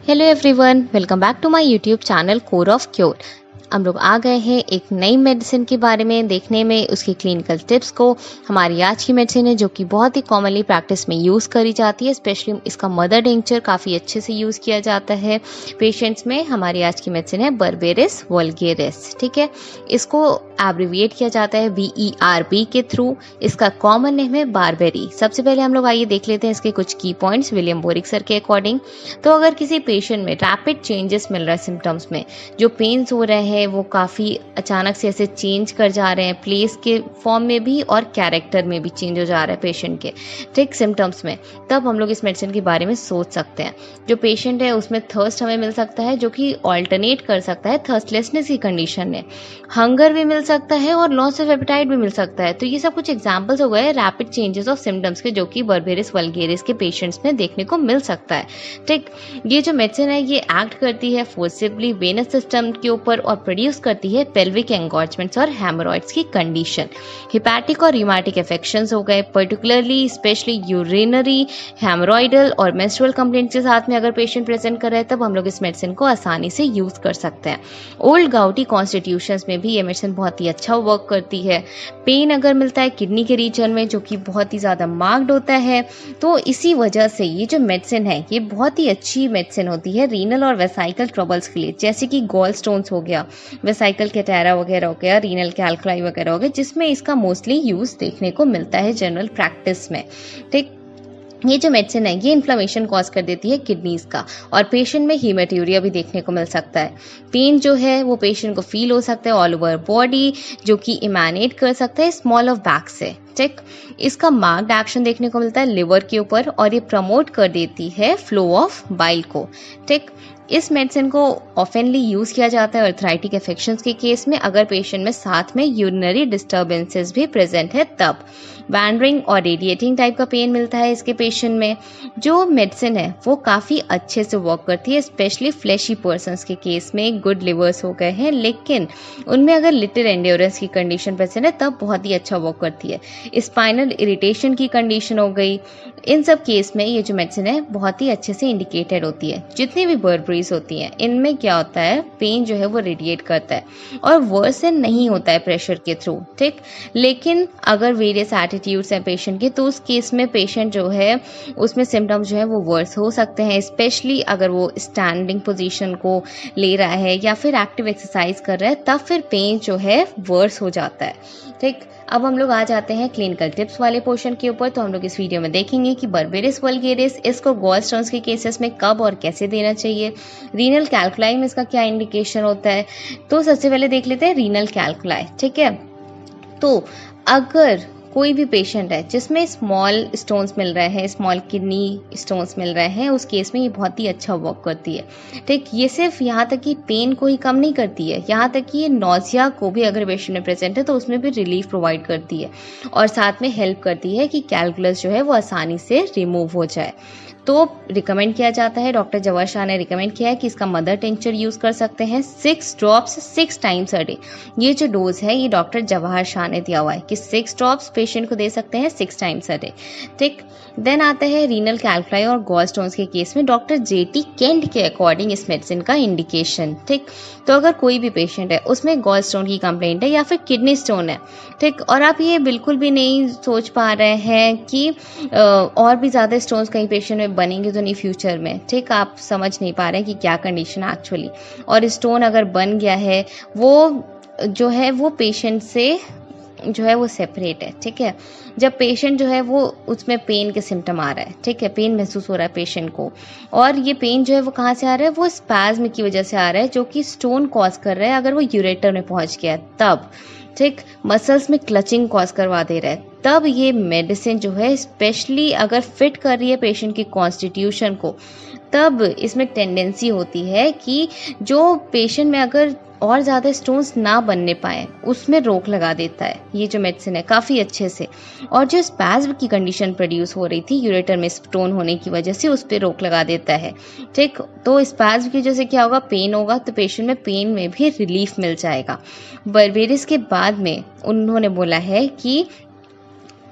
Hello everyone, welcome back to my YouTube channel core of cure. हम लोग आ गए हैं एक नई मेडिसिन के बारे में देखने में, उसकी क्लिनिकल टिप्स को। हमारी आज की मेडिसिन है जो कि बहुत ही कॉमनली प्रैक्टिस में यूज़ करी जाती है। स्पेशली इसका मदर टिंचर काफ़ी अच्छे से यूज़ किया जाता है पेशेंट्स में। हमारी आज की मेडिसिन है बर्बेरिस वल्गेरिस। ठीक है, इसको एब्रिविएट किया जाता है BERB के थ्रू। इसका कॉमन नेम है बारबेरी। सबसे पहले हम लोग आइए देख लेते हैं इसके कुछ की पॉइंट्स विलियम बोरिक सर के अकॉर्डिंग। तो अगर किसी पेशेंट में रैपिड चेंजेस मिल रहा है सिम्टम्स में, जो पेन्स हो रहे हैं वो काफ़ी अचानक से ऐसे चेंज कर जा रहे हैं, प्लेस के फॉर्म में भी और कैरेक्टर में भी चेंज हो जा रहा है पेशेंट के, ठीक, सिम्टम्स में, तब हम लोग इस मेडिसिन के बारे में सोच सकते हैं। जो पेशेंट है उसमें थर्स्ट हमें मिल सकता है, जो कि ऑल्टरनेट कर सकता है थर्स्टलेसनेस की कंडीशन में। हंगर भी मिल सकता है और लॉस ऑफ एपेटाइट भी मिल सकता है। तो ये सब कुछ एग्जाम्पल्स हो गए रैपिड चेंजेस ऑफ सिम्टम्स के, जो कि बर्बेरिस वल्गेरिस के पेशेंट्स में देखने को मिल सकता है। ठीक, ये जो मेडिसिन है ये एक्ट करती है फोर्सिबली वेनस सिस्टम के ऊपर और प्रोड्यूस करती है पेल्विक एंगॉर्जमेंट्स और हेमोरॉइड्स की कंडीशन। हिपैटिक और रिमाटिक इन्फेक्शंस हो गए, पर्टिकुलरली स्पेशली यूरिनरी, हेमोरॉइडल और मेंस्ट्रुअल कंप्लेंट्स के साथ में अगर पेशेंट प्रेजेंट कर रहे हैं, तब हम लोग इस मेडिसिन को आसानी से यूज कर सकते हैं। ओल्ड गाउटी कॉन्स्टिट्यूशंस में भी ये मेडिसिन बहुत ही अच्छा वर्क करती है। पेन अगर मिलता है किडनी के रीजन में, जो कि बहुत ही ज़्यादा मार्क्ड होता है, तो इसी वजह से ये जो मेडिसिन है ये बहुत ही अच्छी मेडिसिन होती है रीनल और वेसाइकल ट्रबल्स के लिए, जैसे कि गॉल स्टोन्स हो गया, वेसाइकल कैटारा वगैरह हो गया, रीनल कैल्कुलाई वगैरह हो गया, जिसमें इसका मोस्टली यूज देखने को मिलता है जनरल प्रैक्टिस में। ठीक, ये जो मेडिसिन है ये इन्फ्लेमेशन कॉज कर देती है किडनीज का, और पेशेंट में हीमेटूरिया भी देखने को मिल सकता है। पेन जो है वो पेशेंट को फील हो सकता है ऑल ओवर बॉडी, जो कि इमैनेट कर सकता है स्मॉल ऑफ बैक से। ठीक, इसका मार्क्ड एक्शन देखने को मिलता है लिवर के ऊपर, और ये प्रमोट कर देती है फ्लो ऑफ बाइल को। ठीक, इस मेडिसिन को ऑफनली यूज किया जाता है अर्थराइटिक इन्फेक्शंस के केस में, अगर पेशेंट में साथ में यूरिनरी डिस्टर्बेंसेस भी प्रेजेंट है तब। वैंडरिंग और रेडिएटिंग टाइप का पेन मिलता है इसके पेशेंट में। जो मेडिसिन है वो काफ़ी अच्छे से वर्क करती है, स्पेशली फ्लैशी पर्सन्स के केस में। गुड लिवर्स हो गए हैं, लेकिन उनमें अगर लिटिल एंड्योरेंस की कंडीशन प्रेजेंट है तब बहुत ही अच्छा वर्क करती है। स्पाइनल इरिटेशन की कंडीशन हो गई, इन सब केस में ये जो मेडिसिन है बहुत ही अच्छे से इंडिकेटेड होती है। जितनी भी बर्बरीज होती हैं इनमें क्या होता है, पेन जो है वो रेडिएट करता है और वर्सन नहीं होता है प्रेशर के थ्रू। ठीक, लेकिन अगर वेरियस एटीट्यूड्स हैं पेशेंट के, तो उस केस में पेशेंट जो है उसमें सिम्टम्स जो है वो वर्स हो सकते हैं, स्पेशली अगर वो स्टैंडिंग पोजीशन को ले रहा है या फिर एक्टिव एक्सरसाइज कर रहा है, तब फिर पेन जो है वर्स हो जाता है। ठीक, अब हम लोग आ जाते हैं क्लिनिकल टिप्स वाले पोर्शन के ऊपर। तो हम लोग इस वीडियो में देखेंगे कि बर्बेरिस वल्गेरिस इसको गॉल स्टोन्स के केसेस में कब और कैसे देना चाहिए, रीनल कैल्कुलाई में इसका क्या इंडिकेशन होता है। तो सबसे पहले देख लेते हैं रीनल कैल्कुलाई। ठीक है, तो अगर कोई भी पेशेंट है जिसमें स्मॉल स्टोन्स मिल रहे हैं, स्मॉल किडनी स्टोन्स मिल रहे हैं, उस केस में ये बहुत ही अच्छा वर्क करती है। ठीक, ये सिर्फ यहाँ तक कि पेन को ही कम नहीं करती है, यहाँ तक कि ये नोजिया को भी अगर पेशेंट में प्रेजेंट है तो उसमें भी रिलीफ प्रोवाइड करती है, और साथ में हेल्प करती है कि कैलकुलस जो है वो आसानी से रिमूव हो जाए। तो रिकमेंड किया जाता है, डॉक्टर जवाहर शाह ने रिकमेंड किया है कि इसका मदर टिंचर यूज कर सकते हैं 6 ड्रॉप्स 6 टाइम्स अ डे। ये जो डोज है ये डॉक्टर जवाहर शाह ने दिया हुआ है कि 6 ड्रॉप्स पेशेंट को दे सकते हैं 6 टाइम्स अ डे। ठीक, देन आता है रीनल कैल्कुलाई और गॉल स्टोन्स के केस में डॉक्टर JT केंट के अकॉर्डिंग इस मेडिसिन का इंडिकेशन। ठीक, तो अगर कोई भी पेशेंट है उसमें गॉल स्टोन की कंप्लेंट है या फिर किडनी स्टोन है, ठीक, और आप ये बिल्कुल भी नहीं सोच पा रहे हैं कि और भी ज़्यादा स्टोन्स कहीं पेशेंट में बनेंगे तो नहीं फ्यूचर में, ठीक, आप समझ नहीं पा रहे हैं कि क्या कंडीशन है एक्चुअली, और स्टोन अगर बन गया है वो जो है वो पेशेंट से जो है वो सेपरेट है। ठीक है, जब पेशेंट जो है वो उसमें पेन के सिम्टम आ रहा है, ठीक है, पेन महसूस हो रहा है पेशेंट को, और ये पेन जो है वो कहाँ से आ रहा है, वो स्पैज्म की वजह से आ रहा है, जो कि स्टोन कॉज कर रहा है अगर वो यूरेटर में पहुंच गया है तब। ठीक, मसल्स में क्लचिंग कॉज करवा दे रहा है, तब ये मेडिसिन जो है स्पेशली अगर फिट कर रही है पेशेंट की कॉन्स्टिट्यूशन को, तब इसमें टेंडेंसी होती है कि जो पेशेंट में अगर और ज़्यादा स्टोन्स ना बनने पाए उसमें रोक लगा देता है ये जो मेडिसिन है काफ़ी अच्छे से, और जो स्पैज्म की कंडीशन प्रोड्यूस हो रही थी यूरेटर में स्टोन होने की वजह से उस पर रोक लगा देता है। ठीक, तो स्पैज्म की वजह से क्या होगा, पेन होगा, तो पेशेंट में पेन में भी रिलीफ मिल जाएगा। बर्बेरिस के बाद में उन्होंने बोला है कि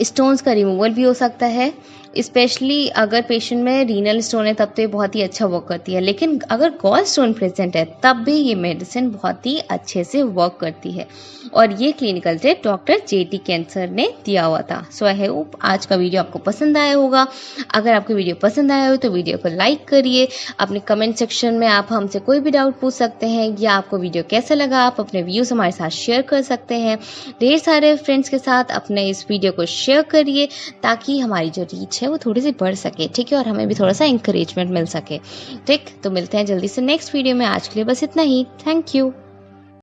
स्टोन्स का रिमूवल भी हो सकता है, स्पेशली अगर पेशेंट में रीनल स्टोन है तब तो ये बहुत ही अच्छा वर्क करती है, लेकिन अगर गॉल स्टोन प्रेजेंट है तब भी ये मेडिसिन बहुत ही अच्छे से वर्क करती है। और ये clinical tip doctor JT cancer ने दिया हुआ था। सो आई होप आज का वीडियो आपको पसंद आया होगा। अगर आपको वीडियो पसंद आया हो तो वीडियो को लाइक करिए। अपने कमेंट सेक्शन में आप हमसे कोई भी डाउट पूछ सकते हैं, या आपको वीडियो कैसा लगा आप अपने व्यूज हमारे साथ शेयर कर सकते हैं। ढेर सारे फ्रेंड्स के साथ अपने इस वीडियो को शेयर करिए ताकि हमारी जो रीच है वो थोड़ी सी बढ़ सके, ठीक है, और हमें भी थोड़ा सा इंकरेजमेंट मिल सके। ठीक, तो मिलते हैं जल्दी से नेक्स्ट वीडियो में। आज के लिए बस इतना ही। Thank you.